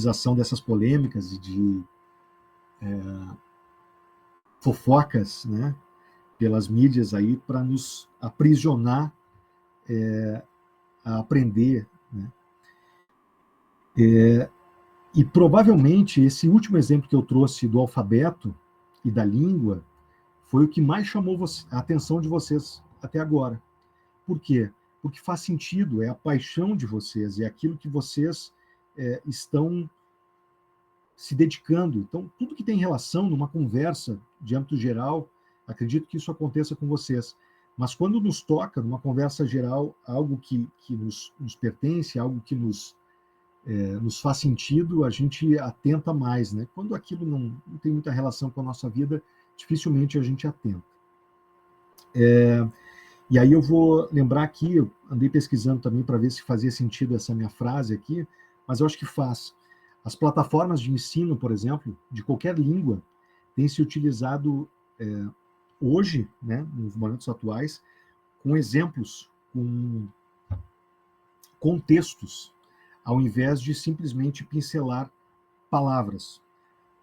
utilização dessas polêmicas e de fofocas, né, pelas mídias aí para nos aprisionar a aprender, né? E provavelmente esse último exemplo que eu trouxe do alfabeto e da língua foi o que mais chamou a atenção de vocês até agora. Por quê? Porque faz sentido, é a paixão de vocês, é aquilo que vocês estão se dedicando. Então, tudo que tem relação numa conversa de âmbito geral, acredito que isso aconteça com vocês. Mas quando nos toca, numa conversa geral, algo que nos pertence, algo que nos faz sentido, a gente atenta mais, né? Quando aquilo não tem muita relação com a nossa vida, dificilmente a gente atenta. E aí eu vou lembrar aqui, eu andei pesquisando também para ver se fazia sentido essa minha frase aqui, mas eu acho que faz. As plataformas de ensino, por exemplo, de qualquer língua, têm se utilizado hoje, né, nos momentos atuais, com exemplos, com contextos, ao invés de simplesmente pincelar palavras.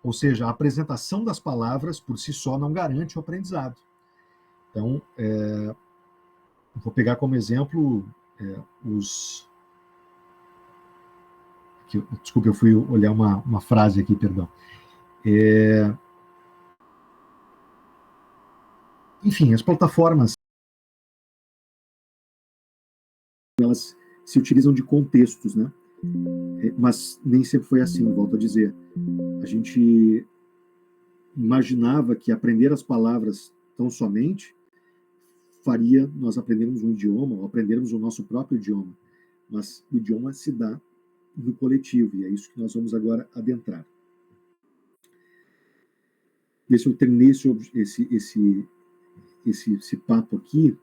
Ou seja, a apresentação das palavras por si só não garante o aprendizado. Então, vou pegar como exemplo Desculpe, eu fui olhar uma frase aqui, perdão. Enfim, as plataformas, elas se utilizam de contextos, né? Mas nem sempre foi assim, volto a dizer. A gente imaginava que aprender as palavras tão somente faria nós aprendermos um idioma, ou aprendermos o nosso próprio idioma. Mas o idioma se dá no coletivo, e é isso que nós vamos agora adentrar. Deixa eu terminar esse papo aqui,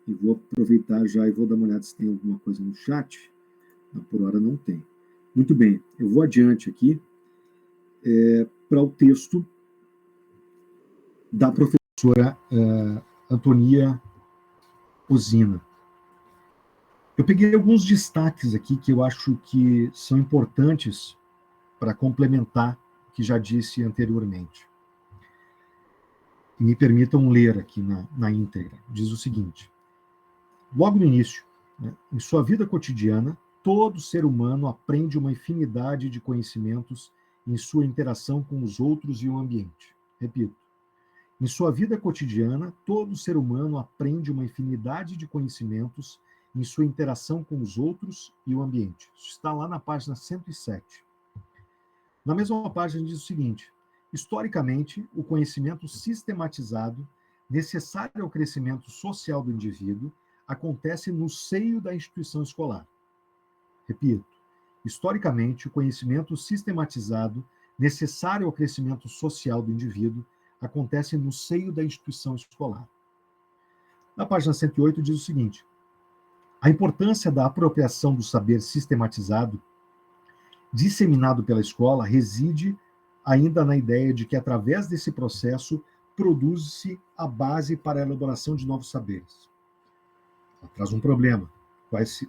e vou aproveitar já e vou dar uma olhada se tem alguma coisa no chat. Não, por hora não tem. Muito bem, eu vou adiante aqui para o texto da professora Antonia Osina. Eu peguei alguns destaques aqui que eu acho que são importantes para complementar o que já disse anteriormente. E me permitam ler aqui na íntegra. Diz o seguinte: logo no início, né, em sua vida cotidiana, todo ser humano aprende uma infinidade de conhecimentos em sua interação com os outros e o ambiente. Repito. Em sua vida cotidiana, todo ser humano aprende uma infinidade de conhecimentos em sua interação com os outros e o ambiente. Isso está lá na página 107. Na mesma página diz o seguinte: historicamente, o conhecimento sistematizado, necessário ao crescimento social do indivíduo, acontece no seio da instituição escolar. Repito, historicamente, o conhecimento sistematizado, necessário ao crescimento social do indivíduo, acontece no seio da instituição escolar. Na página 108 diz o seguinte: a importância da apropriação do saber sistematizado, disseminado pela escola, reside ainda na ideia de que, através desse processo, produz-se a base para a elaboração de novos saberes. Traz um problema.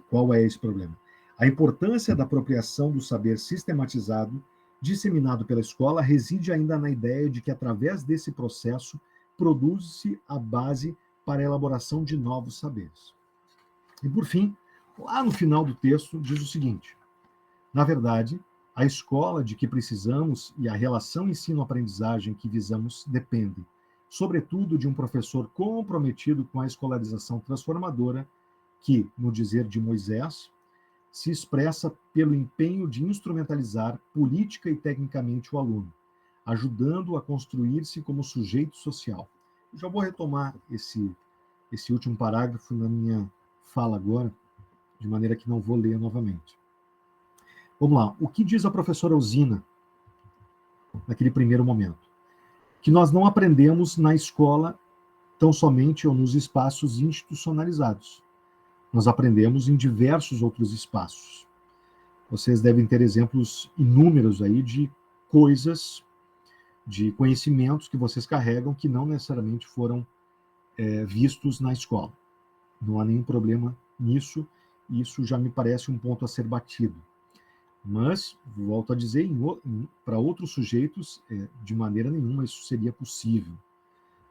Qual é esse problema? A importância da apropriação do saber sistematizado, disseminado pela escola, reside ainda na ideia de que, através desse processo, produz-se a base para a elaboração de novos saberes. E, por fim, lá no final do texto, diz o seguinte: na verdade, a escola de que precisamos e a relação ensino-aprendizagem que visamos dependem, sobretudo, de um professor comprometido com a escolarização transformadora que, no dizer de Moisés, se expressa pelo empenho de instrumentalizar política e tecnicamente o aluno, ajudando-o a construir-se como sujeito social. Eu já vou retomar esse último parágrafo na minha fala agora, de maneira que não vou ler novamente. Vamos lá. O que diz a professora Osina naquele primeiro momento? Que nós não aprendemos na escola tão somente ou nos espaços institucionalizados. Nós aprendemos em diversos outros espaços. Vocês devem ter exemplos inúmeros aí de coisas, de conhecimentos que vocês carregam que não necessariamente foram vistos na escola. Não há nenhum problema nisso, e isso já me parece um ponto a ser batido. Mas, volto a dizer, para outros sujeitos, de maneira nenhuma isso seria possível.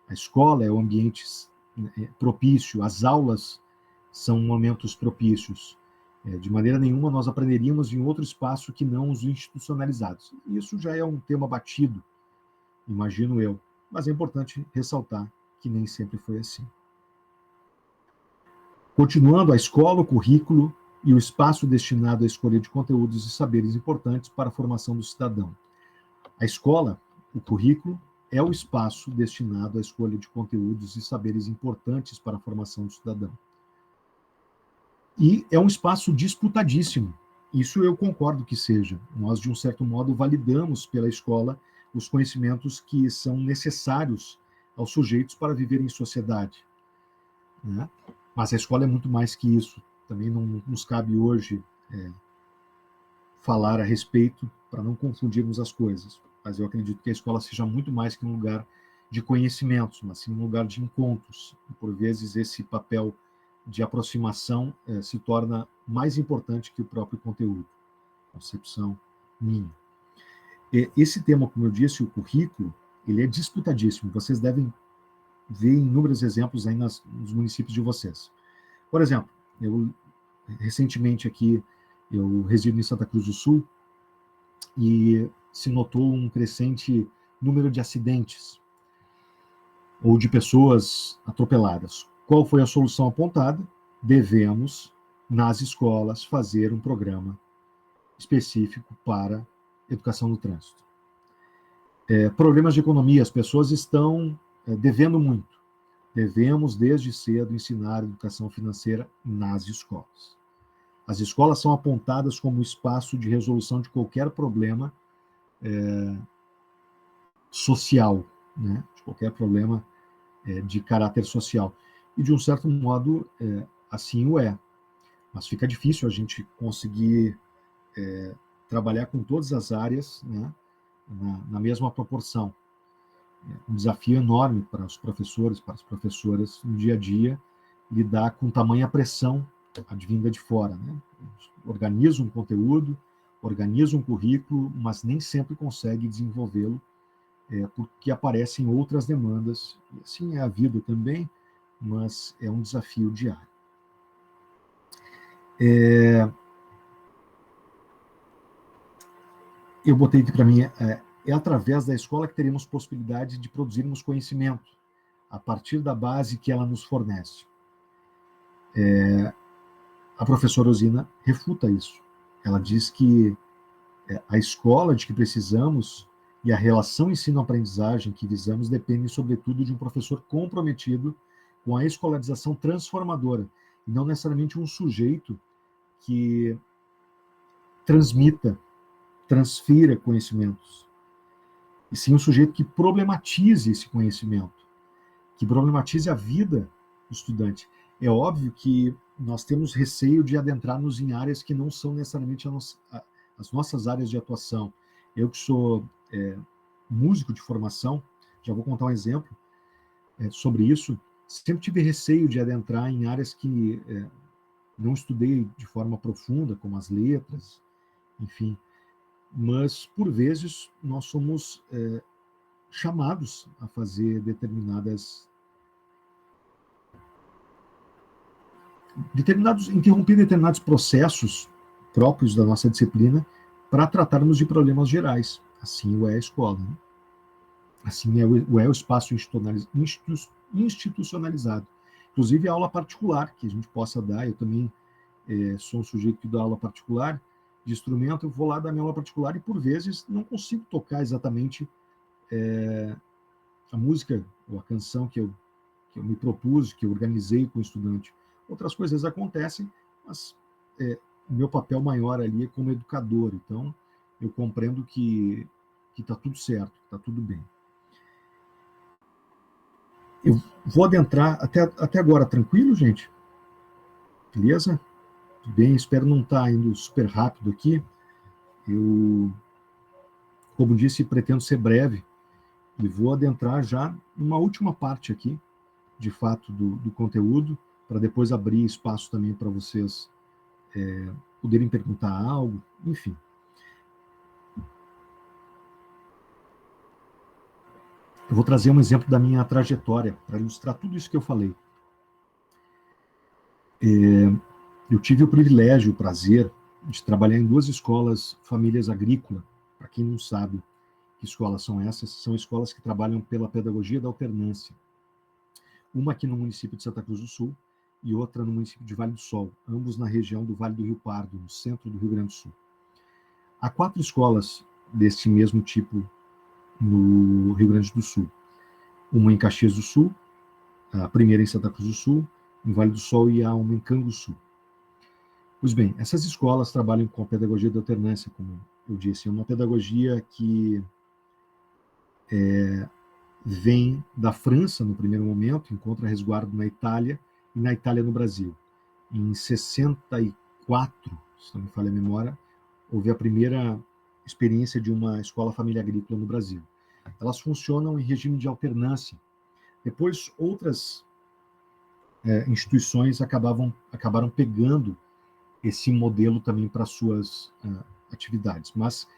A escola é o ambiente propício, as aulas são momentos propícios. De maneira nenhuma nós aprenderíamos em outro espaço que não os institucionalizados. Isso já é um tema batido, imagino eu, mas é importante ressaltar que nem sempre foi assim. Continuando, a escola, o currículo e o espaço destinado à escolha de conteúdos e saberes importantes para a formação do cidadão. A escola, o currículo, é o espaço destinado à escolha de conteúdos e saberes importantes para a formação do cidadão. E é um espaço disputadíssimo. Isso eu concordo que seja. Nós, de um certo modo, validamos pela escola os conhecimentos que são necessários aos sujeitos para viver em sociedade, né? Mas a escola é muito mais que isso. Também não nos cabe hoje falar a respeito para não confundirmos as coisas. Mas eu acredito que a escola seja muito mais que um lugar de conhecimentos, mas sim um lugar de encontros. E, por vezes, esse papel de aproximação se torna mais importante que o próprio conteúdo. Concepção minha. Esse tema, como eu disse, o currículo, ele é disputadíssimo. Vocês devem ver inúmeros exemplos aí nos municípios de vocês. Por exemplo, eu recentemente aqui, eu resido em Santa Cruz do Sul e se notou um crescente número de acidentes ou de pessoas atropeladas. Qual foi a solução apontada? Devemos, nas escolas, fazer um programa específico para educação no trânsito. Problemas de economia, as pessoas estão devendo muito. Devemos, desde cedo, ensinar educação financeira nas escolas. As escolas são apontadas como espaço de resolução de qualquer problema social, né? De qualquer problema de caráter social. E, de um certo modo, assim o é. Mas fica difícil a gente conseguir trabalhar com todas as áreas, né, na mesma proporção. Um desafio enorme para os professores, para as professoras, no dia a dia, lidar com tamanha pressão advinda de fora, né? Organiza um conteúdo, organiza um currículo, mas nem sempre consegue desenvolvê-lo, porque aparecem outras demandas. E assim é a vida também, mas é um desafio diário. Eu botei aqui para mim, é através da escola que teremos possibilidade de produzirmos conhecimento, a partir da base que ela nos fornece. A professora Osina refuta isso. Ela diz que a escola de que precisamos e a relação ensino-aprendizagem que visamos dependem, sobretudo, de um professor comprometido com a escolarização transformadora, e não necessariamente um sujeito que transfira conhecimentos, e sim um sujeito que problematize esse conhecimento, que problematize a vida do estudante. É óbvio que nós temos receio de adentrarmos em áreas que não são necessariamente as nossas áreas de atuação. Eu que sou músico de formação, já vou contar um exemplo sobre isso, sempre tive receio de adentrar em áreas que não estudei de forma profunda, como as letras, enfim. Mas, por vezes, nós somos chamados a fazer interromper determinados processos próprios da nossa disciplina para tratarmos de problemas gerais. Assim é a escola, né? Assim é o espaço institucionalizado. Inclusive a aula particular que a gente possa dar. Eu também sou um sujeito que dá aula particular de instrumento, eu vou lá dar minha aula particular e, por vezes, não consigo tocar exatamente a música ou a canção que eu me propus, que eu organizei com o estudante. Outras coisas acontecem, mas o meu papel maior ali é como educador. Então, eu compreendo que está tudo certo, está tudo bem. Eu vou adentrar até agora, tranquilo, gente? Beleza? Tudo bem, espero não estar indo super rápido aqui. Eu, como disse, pretendo ser breve e vou adentrar já numa última parte aqui, de fato, do conteúdo, para depois abrir espaço também para vocês poderem perguntar algo, enfim. Eu vou trazer um exemplo da minha trajetória para ilustrar tudo isso que eu falei. Eu tive o privilégio, o prazer de trabalhar em 2 escolas famílias agrícolas. Para quem não sabe que escolas são essas, são escolas que trabalham pela pedagogia da alternância. Uma aqui no município de Santa Cruz do Sul e outra no município de Vale do Sol, ambos na região do Vale do Rio Pardo, no centro do Rio Grande do Sul. Há 4 escolas deste mesmo tipo no Rio Grande do Sul. Uma em Caxias do Sul, a primeira em Santa Cruz do Sul, em Vale do Sol, e há uma em Canguçu. Pois bem, essas escolas trabalham com a pedagogia da alternância, como eu disse, é uma pedagogia que vem da França no primeiro momento, encontra resguardo na Itália e na Itália no Brasil. Em 64, se não me falha a memória, houve a primeira experiência de uma escola família agrícola no Brasil. Elas funcionam em regime de alternância. Depois, outras instituições acabaram pegando esse modelo também para suas atividades, mas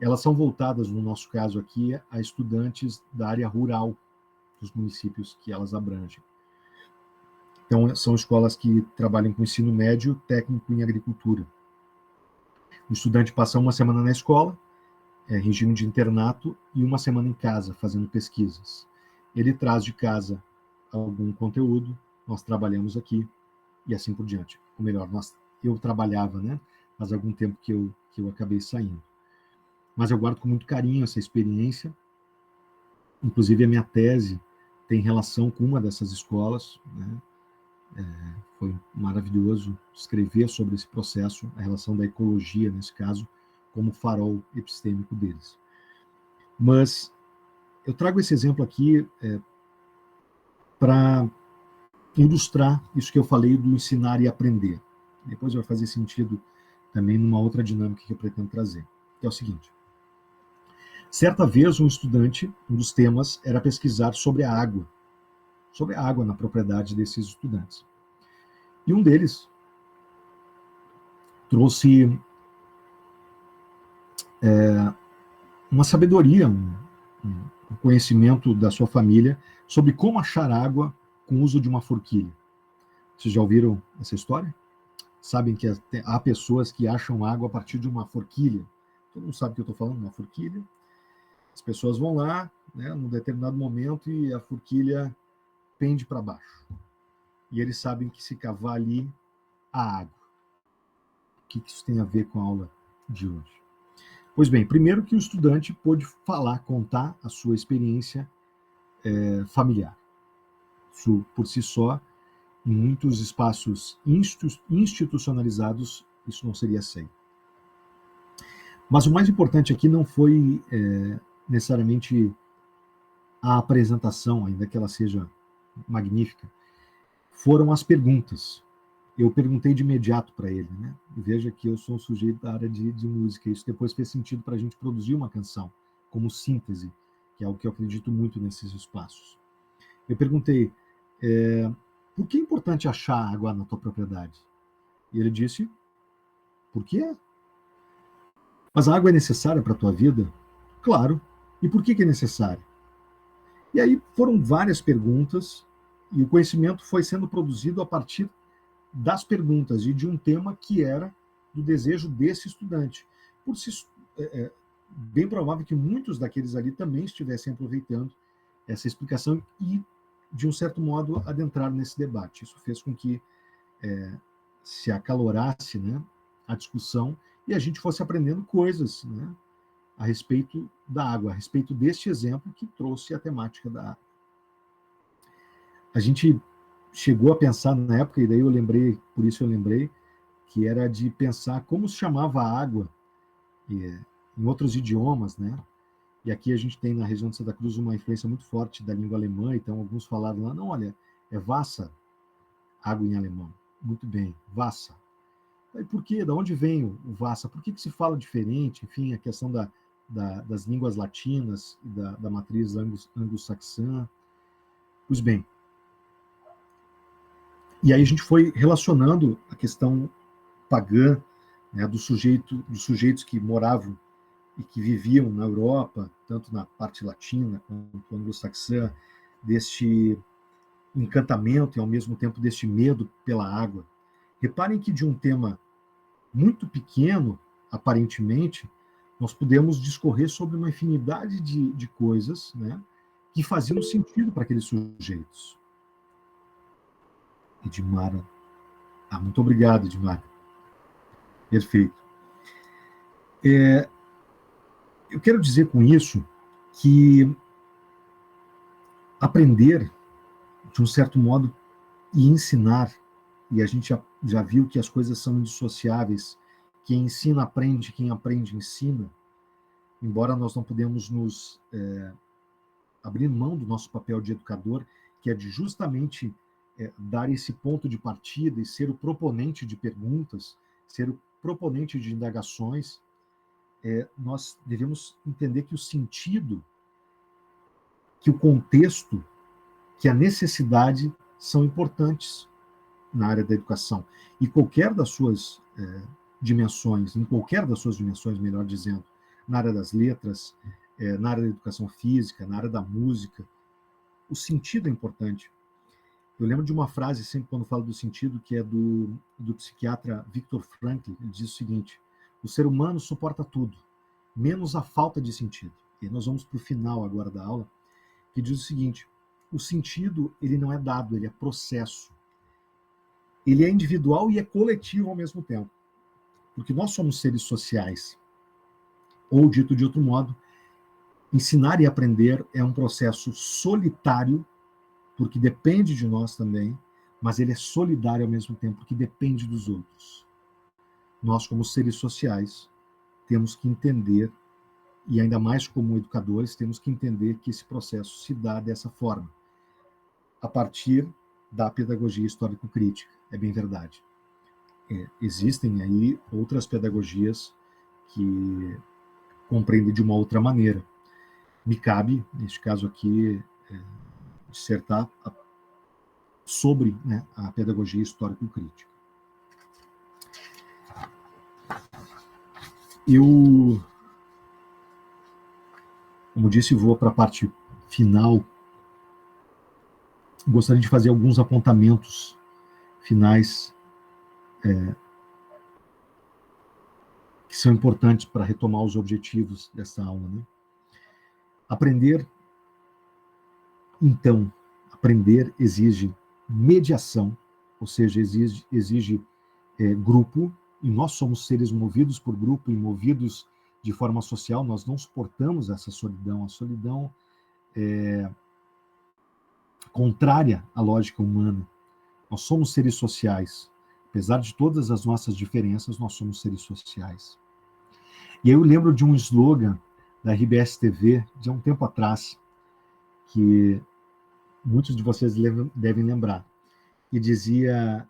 elas são voltadas, no nosso caso aqui, a estudantes da área rural dos municípios que elas abrangem. Então, são escolas que trabalham com ensino médio técnico em agricultura. O estudante passa uma semana na escola, regime de internato, e uma semana em casa, fazendo pesquisas. Ele traz de casa algum conteúdo, nós trabalhamos aqui, e assim por diante. Ou melhor, eu trabalhava, né? Faz algum tempo que eu acabei saindo. Mas eu guardo com muito carinho essa experiência. Inclusive, a minha tese tem relação com uma dessas escolas, né? Foi maravilhoso escrever sobre esse processo, a relação da ecologia, nesse caso, como farol epistêmico deles. Mas eu trago esse exemplo aqui para ilustrar isso que eu falei do ensinar e aprender. Depois vai fazer sentido também numa outra dinâmica que eu pretendo trazer, que é o seguinte. Certa vez, um estudante, um dos temas era pesquisar sobre a água na propriedade desses estudantes. E um deles trouxe uma sabedoria, um conhecimento da sua família sobre como achar água com o uso de uma forquilha. Vocês já ouviram essa história? Sabem que há pessoas que acham água a partir de uma forquilha. Todo mundo sabe o que eu estou falando, uma forquilha. As pessoas vão lá, né, num determinado momento, e a forquilha pende para baixo. E eles sabem que se cavar ali, há água. O que isso tem a ver com a aula de hoje? Pois bem, primeiro que o estudante pôde contar a sua experiência familiar. Isso, por si só, em muitos espaços institucionalizados, isso não seria aceito. Mas o mais importante aqui não foi necessariamente a apresentação, ainda que ela seja magnífica, foram as perguntas. Eu perguntei de imediato para ele, né? E veja que eu sou um sujeito da área de música. Isso depois fez sentido para a gente produzir uma canção, como síntese, que é algo que eu acredito muito nesses espaços. Eu perguntei, por que é importante achar água na tua propriedade? E ele disse, por quê? Mas a água é necessária para a tua vida? Claro. E por que é necessária? E aí foram várias perguntas, e o conhecimento foi sendo produzido a partir das perguntas e de um tema que era do desejo desse estudante. Por si, bem provável que muitos daqueles ali também estivessem aproveitando essa explicação e, de um certo modo, adentrar nesse debate. Isso fez com que se acalorasse, né, a discussão e a gente fosse aprendendo coisas, né, a respeito da água, a respeito deste exemplo que trouxe a temática da água. A gente chegou a pensar na época, e daí eu lembrei, por isso eu lembrei, que era de pensar como se chamava a água em outros idiomas, né? E aqui a gente tem na região de Santa Cruz uma influência muito forte da língua alemã, então alguns falaram lá, não, olha, é Wasser, água em alemão. Muito bem, Wasser. E por quê? Da onde vem o Wasser? Por que se fala diferente? Enfim, a questão das línguas latinas e da matriz anglo-saxã. Pois bem, e aí a gente foi relacionando a questão pagã, né, dos sujeitos que moravam e que viviam na Europa, tanto na parte latina quanto anglo-saxã, deste encantamento e, ao mesmo tempo, deste medo pela água. Reparem que de um tema muito pequeno, aparentemente, nós podemos discorrer sobre uma infinidade de coisas, né, que faziam sentido para aqueles sujeitos. Edmara. Muito obrigado, Edmara. Perfeito. Eu quero dizer com isso que aprender, de um certo modo, e ensinar, e a gente já viu que as coisas são indissociáveis, quem ensina aprende, quem aprende ensina, embora nós não podemos nos abrir mão do nosso papel de educador, que é de justamente dar esse ponto de partida e ser o proponente de perguntas, ser o proponente de indagações. Nós devemos entender que o sentido, que o contexto, que a necessidade são importantes na área da educação. E qualquer das suas dimensões, em qualquer das suas dimensões, melhor dizendo, na área das letras, na área da educação física, na área da música, o sentido é importante. Eu lembro de uma frase, sempre quando falo do sentido, que é do psiquiatra Viktor Frankl. Ele diz o seguinte: o ser humano suporta tudo, menos a falta de sentido. E nós vamos para o final agora da aula, que diz o seguinte: o sentido, ele não é dado, ele é processo. Ele é individual e é coletivo ao mesmo tempo. Porque nós somos seres sociais. Ou, dito de outro modo, ensinar e aprender é um processo solitário, porque depende de nós também, mas ele é solidário ao mesmo tempo, porque depende dos outros. Nós, como seres sociais, temos que entender, e ainda mais como educadores, temos que entender que esse processo se dá dessa forma, a partir da pedagogia histórico-crítica. É bem verdade. Existem aí outras pedagogias que compreendem de uma outra maneira. Me cabe, neste caso aqui, dissertar sobre, né, a pedagogia histórico-crítica. Eu, como disse, vou para a parte final. Gostaria de fazer alguns apontamentos finais que são importantes para retomar os objetivos dessa aula, né? Aprender exige mediação, ou seja, exige grupo, e nós somos seres movidos por grupo e movidos de forma social. Nós não suportamos essa solidão. A solidão é contrária à lógica humana. Nós somos seres sociais. Apesar de todas as nossas diferenças, nós somos seres sociais. E aí eu lembro de um slogan da RBS TV, de há um tempo atrás, que muitos de vocês devem lembrar, e dizia: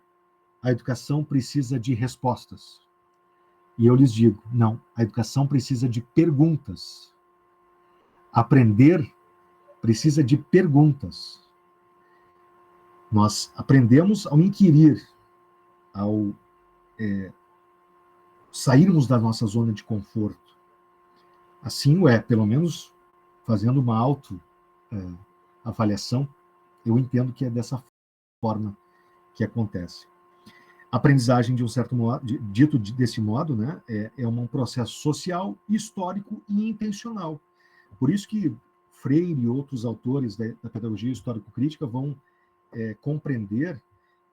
a educação precisa de respostas. E eu lhes digo: não, a educação precisa de perguntas. Aprender precisa de perguntas. Nós aprendemos ao inquirir, ao sairmos da nossa zona de conforto. Assim pelo menos fazendo uma autoavaliação, eu entendo que é dessa forma que acontece. A aprendizagem, de um certo modo, dito desse modo, né, é um processo social, histórico e intencional. Por isso que Freire e outros autores da pedagogia histórico-crítica vão compreender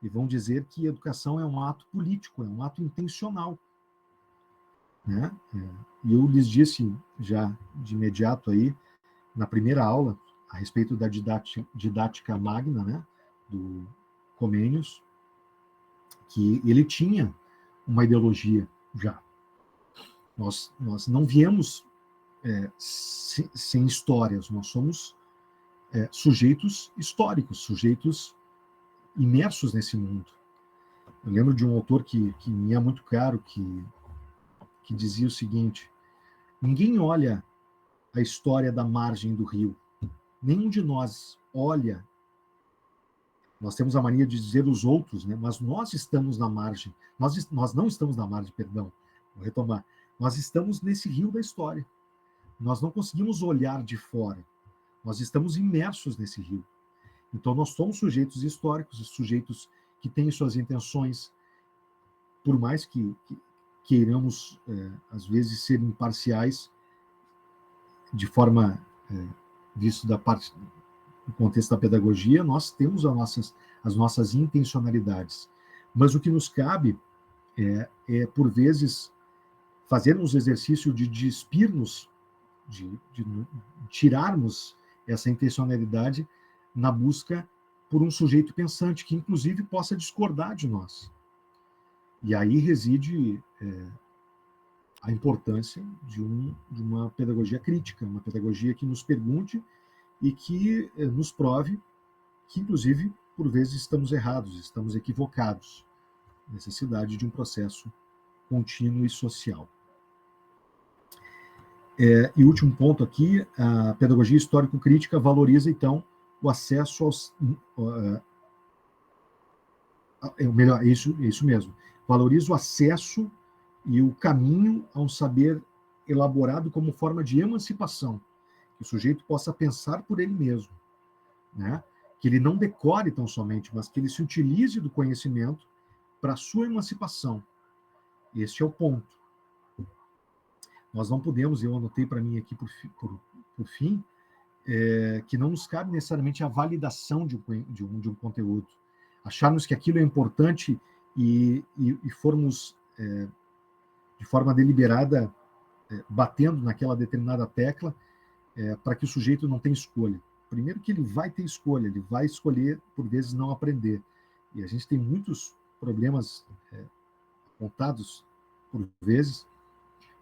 e vão dizer que a educação é um ato político, é um ato intencional. Né? E eu lhes disse já de imediato aí, na primeira aula, a respeito da didática magna, né, do Comênios, que ele tinha uma ideologia já. Nós não viemos sem histórias, nós somos sujeitos históricos, sujeitos imersos nesse mundo. Eu lembro de um autor que me é muito caro, que dizia o seguinte: ninguém olha a história da margem do rio. Nenhum de nós olha. Nós temos a mania de dizer os outros, né? Mas nós estamos na margem. Nós não estamos na margem, perdão. Vou retomar. Nós estamos nesse rio da história. nós não conseguimos olhar de fora, nós estamos imersos nesse rio. Então, nós somos sujeitos históricos, sujeitos que têm suas intenções, por mais que queiramos, às vezes, ser imparciais, de forma, visto da parte, no contexto da pedagogia, nós temos as nossas intencionalidades. Mas o que nos cabe por vezes, fazermos o exercício de despir-nos, de tirarmos essa intencionalidade na busca por um sujeito pensante, que inclusive possa discordar de nós. E aí reside a importância de uma pedagogia crítica, uma pedagogia que nos pergunte e que nos prove que, inclusive, por vezes estamos errados, estamos equivocados. Necessidade de um processo contínuo e social. E último ponto aqui, a pedagogia histórico-crítica valoriza, então, o acesso aos... melhor, isso mesmo. Valoriza o acesso e o caminho a um saber elaborado como forma de emancipação, que o sujeito possa pensar por ele mesmo, né? Que ele não decore tão somente, mas que ele se utilize do conhecimento para a sua emancipação. Este é o ponto. Nós não podemos, eu anotei para mim aqui por fim, que não nos cabe necessariamente a validação de um conteúdo. Acharmos que aquilo é importante e formos, de forma deliberada, batendo naquela determinada tecla, para que o sujeito não tenha escolha. Primeiro que ele vai ter escolha, ele vai escolher, por vezes, não aprender. E a gente tem muitos problemas apontados, por vezes,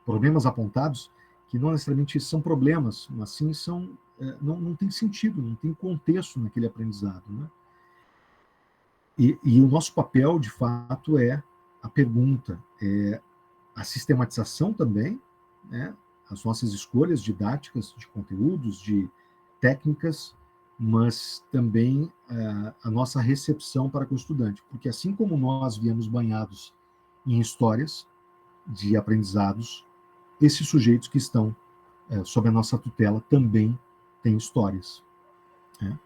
problemas apontados, que não necessariamente são problemas, mas sim são, não tem sentido, não tem contexto naquele aprendizado, né? E o nosso papel, de fato, é a pergunta, a sistematização também, né? As nossas escolhas didáticas, de conteúdos, de técnicas, mas também a nossa recepção para com o estudante. Porque assim como nós viemos banhados em histórias de aprendizados, esses sujeitos que estão sob a nossa tutela também têm histórias. Né?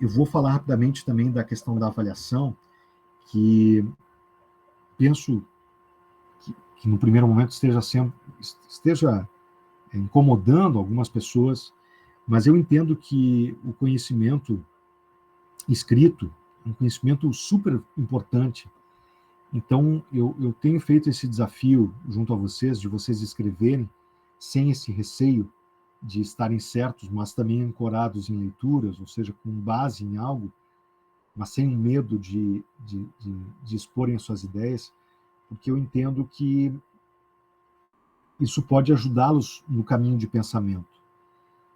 Eu vou falar rapidamente também da questão da avaliação, que penso que no primeiro momento esteja incomodando algumas pessoas, mas eu entendo que o conhecimento escrito é um conhecimento super importante. Então, eu tenho feito esse desafio junto a vocês, de vocês escreverem sem esse receio de estarem certos, mas também ancorados em leituras, ou seja, com base em algo, mas sem medo de exporem as suas ideias, porque eu entendo que isso pode ajudá-los no caminho de pensamento.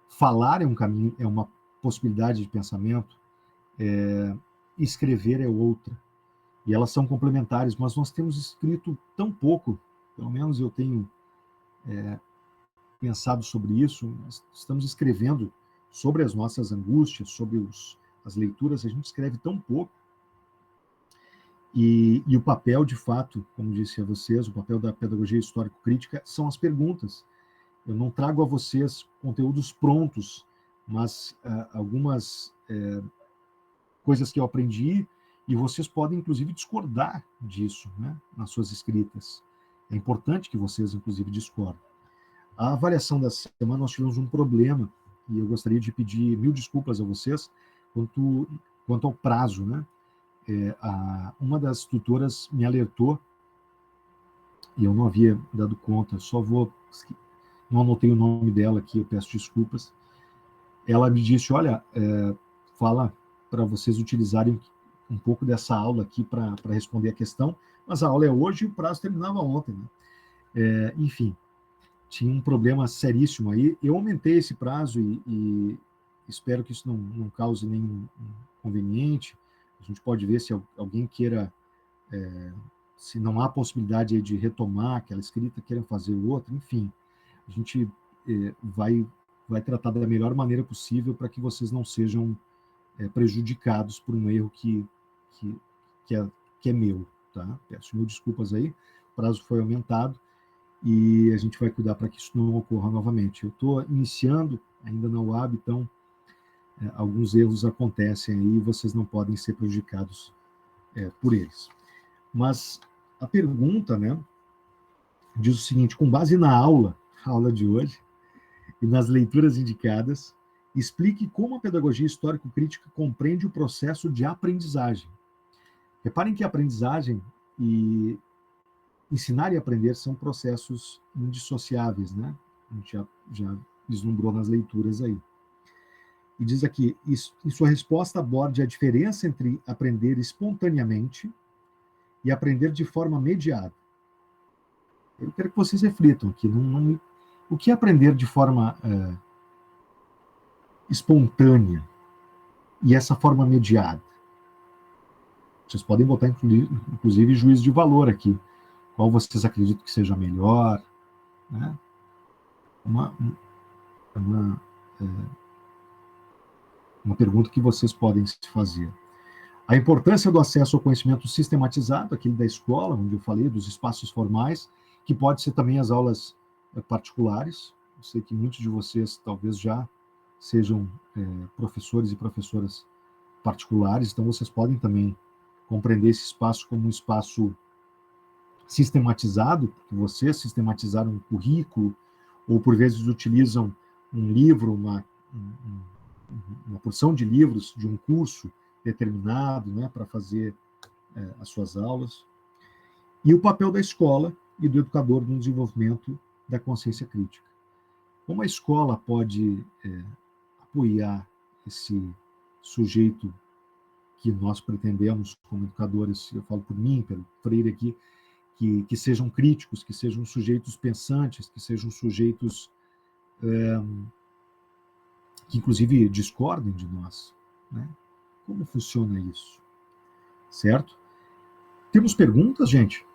Falar é um caminho, é uma possibilidade de pensamento, escrever é outra. E elas são complementares, mas nós temos escrito tão pouco, pelo menos eu tenho pensado sobre isso, nós estamos escrevendo sobre as nossas angústias, sobre as leituras, a gente escreve tão pouco. E o papel, de fato, como disse a vocês, o papel da pedagogia histórico-crítica são as perguntas. Eu não trago a vocês conteúdos prontos, mas algumas coisas que eu aprendi, e vocês podem, inclusive, discordar disso, né, nas suas escritas. É importante que vocês, inclusive, discordem. A avaliação dessa semana, nós tivemos um problema, e eu gostaria de pedir 1000 desculpas a vocês quanto ao prazo, né? Uma das tutoras me alertou, e eu não havia dado conta, não anotei o nome dela aqui, eu peço desculpas. Ela me disse, olha, fala para vocês utilizarem um pouco dessa aula aqui para responder a questão, mas a aula é hoje e o prazo terminava ontem, né? Enfim, tinha um problema seríssimo aí. Eu aumentei esse prazo e espero que isso não cause nenhum inconveniente. A gente pode ver se alguém queira, se não há possibilidade de retomar aquela escrita, queiram fazer outra, enfim. A gente vai tratar da melhor maneira possível para que vocês não sejam prejudicados por um erro que é meu. Tá? Peço mil desculpas aí, o prazo foi aumentado, e a gente vai cuidar para que isso não ocorra novamente. Eu estou iniciando ainda na UAB, então alguns erros acontecem aí e vocês não podem ser prejudicados por eles. Mas a pergunta, né, diz o seguinte: com base na a aula de hoje, e nas leituras indicadas, explique como a pedagogia histórico-crítica compreende o processo de aprendizagem. Reparem que a aprendizagem e ensinar e aprender são processos indissociáveis, né? A gente já vislumbrou nas leituras aí. E diz aqui, em sua resposta, aborde a diferença entre aprender espontaneamente e aprender de forma mediada. Eu quero que vocês reflitam aqui. O que é aprender de forma espontânea e essa forma mediada? Vocês podem botar, inclusive, juízo de valor aqui. Qual vocês acreditam que seja melhor? Né? Uma pergunta que vocês podem se fazer. A importância do acesso ao conhecimento sistematizado, aquele da escola, onde eu falei, dos espaços formais, que pode ser também as aulas particulares. Eu sei que muitos de vocês talvez já sejam professores e professoras particulares, então vocês podem também compreender esse espaço como um espaço sistematizado, porque vocês sistematizaram um currículo, ou por vezes utilizam um livro, uma porção de livros de um curso determinado, né, para fazer as suas aulas. E o papel da escola e do educador no desenvolvimento da consciência crítica. Como a escola pode apoiar esse sujeito que nós pretendemos como educadores, eu falo por mim, pelo Freire aqui, que sejam críticos, que sejam sujeitos pensantes, que sejam sujeitos que inclusive discordem de nós, né? Como funciona isso? Certo? Temos perguntas, gente?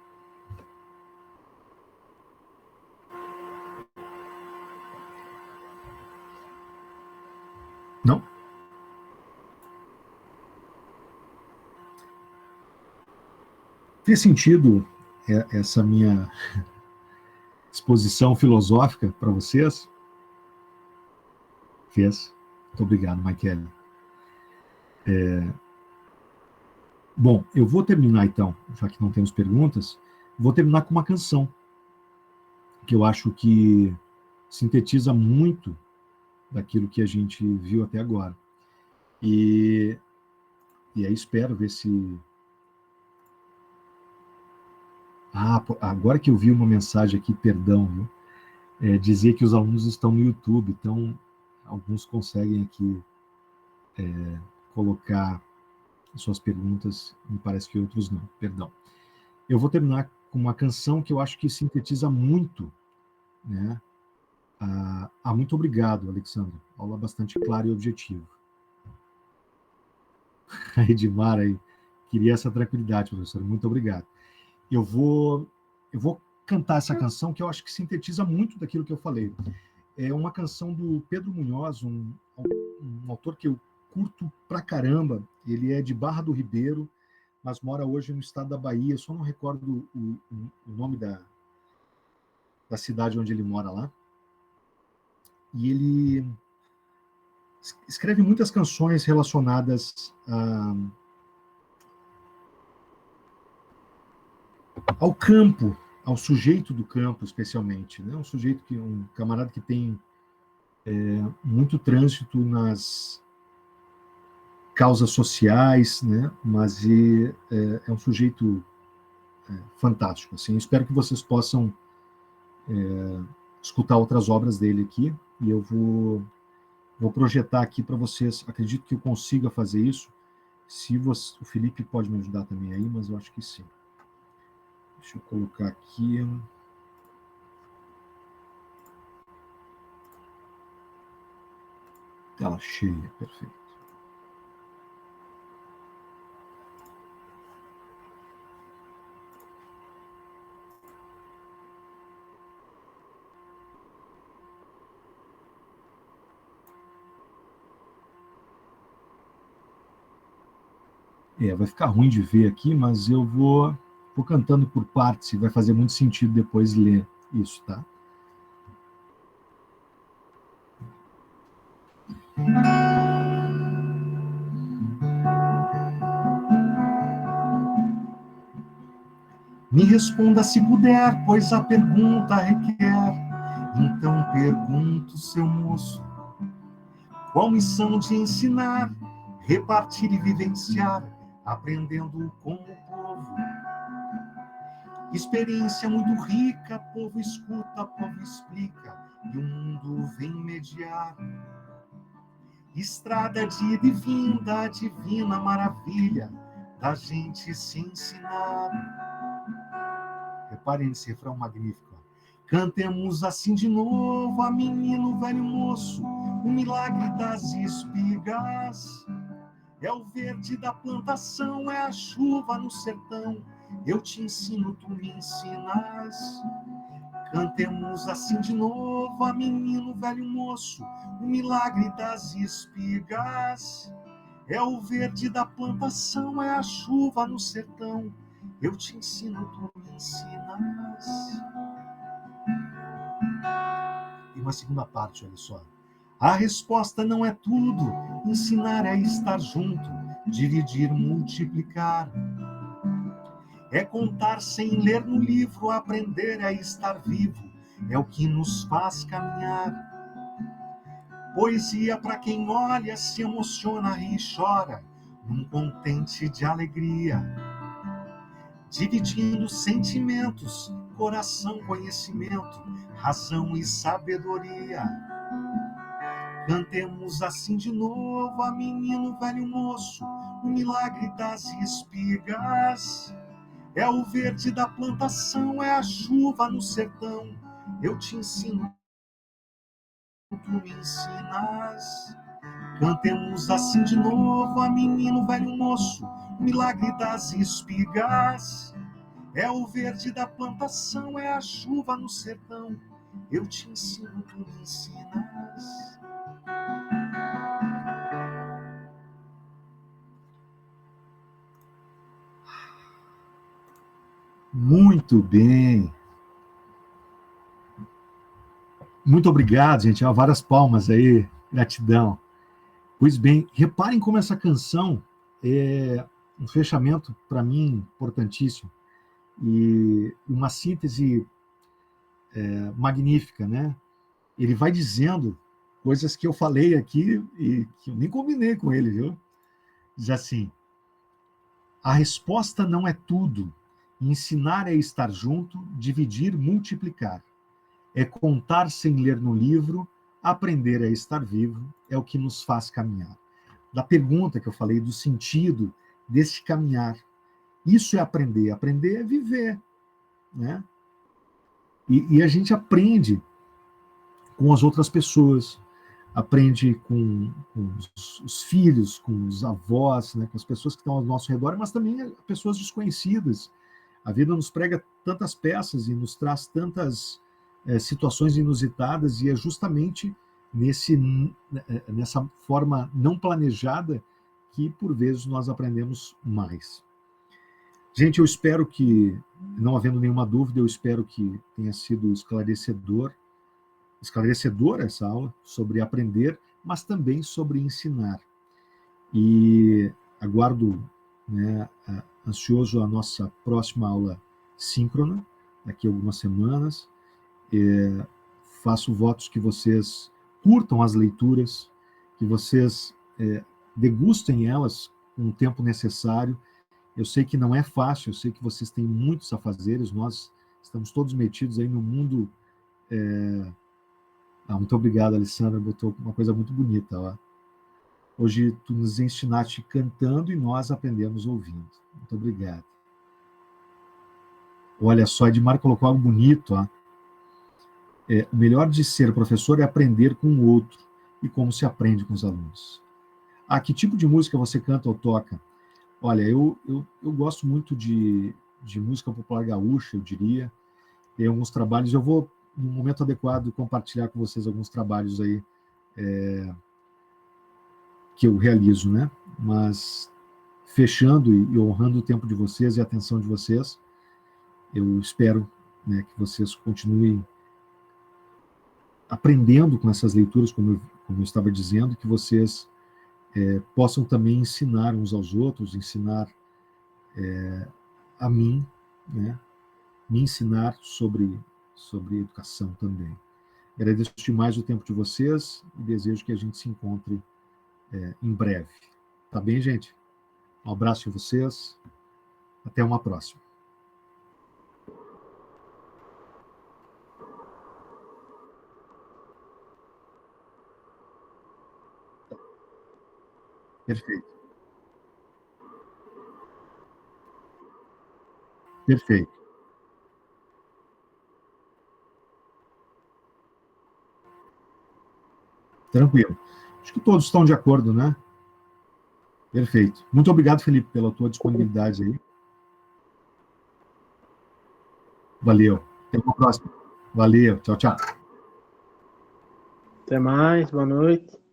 Não? Fez sentido essa minha exposição filosófica para vocês? Fez. Muito obrigado, Michele. Bom, eu vou terminar então, já que não temos perguntas, vou terminar com uma canção que eu acho que sintetiza muito daquilo que a gente viu até agora. E aí espero ver se... agora que eu vi uma mensagem aqui, perdão, viu? Dizer que os alunos estão no YouTube, então alguns conseguem aqui colocar suas perguntas, me parece que outros não, perdão. Eu vou terminar com uma canção que eu acho que sintetiza muito, né? Muito obrigado, Alexandre. Aula bastante clara e objetiva. A Edmar aí, queria essa tranquilidade, professor. Muito obrigado. Eu vou cantar essa canção que eu acho que sintetiza muito daquilo que eu falei. É uma canção do Pedro Munhoz, um autor que eu curto pra caramba. Ele é de Barra do Ribeiro, mas mora hoje no estado da Bahia. Só não recordo o nome da cidade onde ele mora lá. E ele escreve muitas canções relacionadas ao campo, ao sujeito do campo, especialmente, né? Um camarada que tem muito trânsito nas causas sociais, né? Mas é um sujeito fantástico. Assim, espero que vocês possam escutar outras obras dele aqui, e eu vou projetar aqui para vocês. Acredito que eu consiga fazer isso. O Felipe pode me ajudar também aí, mas eu acho que sim. Deixa eu colocar aqui. Tela cheia, perfeito. Vai ficar ruim de ver aqui, mas eu vou cantando por partes, e vai fazer muito sentido depois ler isso, tá? Me responda se puder, pois a pergunta requer. Então pergunto, seu moço, qual missão de ensinar, repartir e vivenciar, aprendendo com o povo? Experiência muito rica, povo escuta, povo explica, e o mundo vem mediar. Estrada de ida e vinda, divina maravilha, da gente se ensinar. Reparem nesse refrão magnífico. Cantemos assim de novo, a menino, velho moço, o milagre das espigas. É o verde da plantação, é a chuva no sertão, eu te ensino, tu me ensinas. Cantemos assim de novo, a menino, velho moço, o milagre das espigas. É o verde da plantação, é a chuva no sertão, eu te ensino, tu me ensinas. E uma segunda parte, olha só. A resposta não é tudo, ensinar é estar junto, dividir, multiplicar. É contar sem ler no livro, aprender é estar vivo, é o que nos faz caminhar. Poesia para quem olha, se emociona, ri e chora, num contente de alegria. Dividindo sentimentos, coração, conhecimento, razão e sabedoria. Cantemos assim de novo, a menino, velho moço, o milagre das espigas. É o verde da plantação, é a chuva no sertão, eu te ensino, tu me ensinas. Cantemos assim de novo, a menino, velho moço, o milagre das espigas. É o verde da plantação, é a chuva no sertão, eu te ensino, tu me ensinas. Muito bem. Muito obrigado, gente. Várias palmas aí. Gratidão. Pois bem, reparem como essa canção é um fechamento, para mim, importantíssimo. E uma síntese magnífica, né? Ele vai dizendo coisas que eu falei aqui e que eu nem combinei com ele, viu? Diz assim: a resposta não é tudo. Ensinar é estar junto, dividir, multiplicar. É contar sem ler no livro, aprender é estar vivo, é o que nos faz caminhar. Da pergunta que eu falei, do sentido desse caminhar. Isso é aprender. Aprender é viver, né? E a gente aprende com as outras pessoas, aprende com os filhos, com os avós, né, com as pessoas que estão ao nosso redor, mas também pessoas desconhecidas. A vida nos prega tantas peças e nos traz tantas situações inusitadas, e é justamente nessa forma não planejada que, por vezes, nós aprendemos mais. Gente, eu espero que, não havendo nenhuma dúvida, eu espero que tenha sido esclarecedora essa aula sobre aprender, mas também sobre ensinar. E aguardo, né, ansioso a nossa próxima aula síncrona, daqui a algumas semanas. Faço votos que vocês curtam as leituras, que vocês degustem elas com o tempo necessário. Eu sei que não é fácil, eu sei que vocês têm muitos afazeres, nós estamos todos metidos aí no mundo. Muito obrigado, Alessandra, botou uma coisa muito bonita lá. Hoje tu nos ensinaste cantando e nós aprendemos ouvindo. Muito obrigado. Olha só, Edmar colocou algo bonito. O melhor de ser professor é aprender com o outro e como se aprende com os alunos. Que tipo de música você canta ou toca? Olha, eu gosto muito de música popular gaúcha, eu diria. Tem alguns trabalhos, eu vou, no momento adequado, compartilhar com vocês alguns trabalhos aí que eu realizo, né? Mas, fechando e honrando o tempo de vocês e a atenção de vocês, eu espero né, que vocês continuem aprendendo com essas leituras, como eu estava dizendo, que vocês possam também ensinar uns aos outros, ensinar a mim, né, me ensinar sobre educação também. Agradeço demais o tempo de vocês e desejo que a gente se encontre em breve. Tá bem, gente? Um abraço a vocês. Até uma próxima. Perfeito. Perfeito. Tranquilo. Acho que todos estão de acordo, né? Perfeito. Muito obrigado, Felipe, pela tua disponibilidade aí. Valeu. Até uma próxima. Valeu. Tchau, tchau. Até mais, boa noite.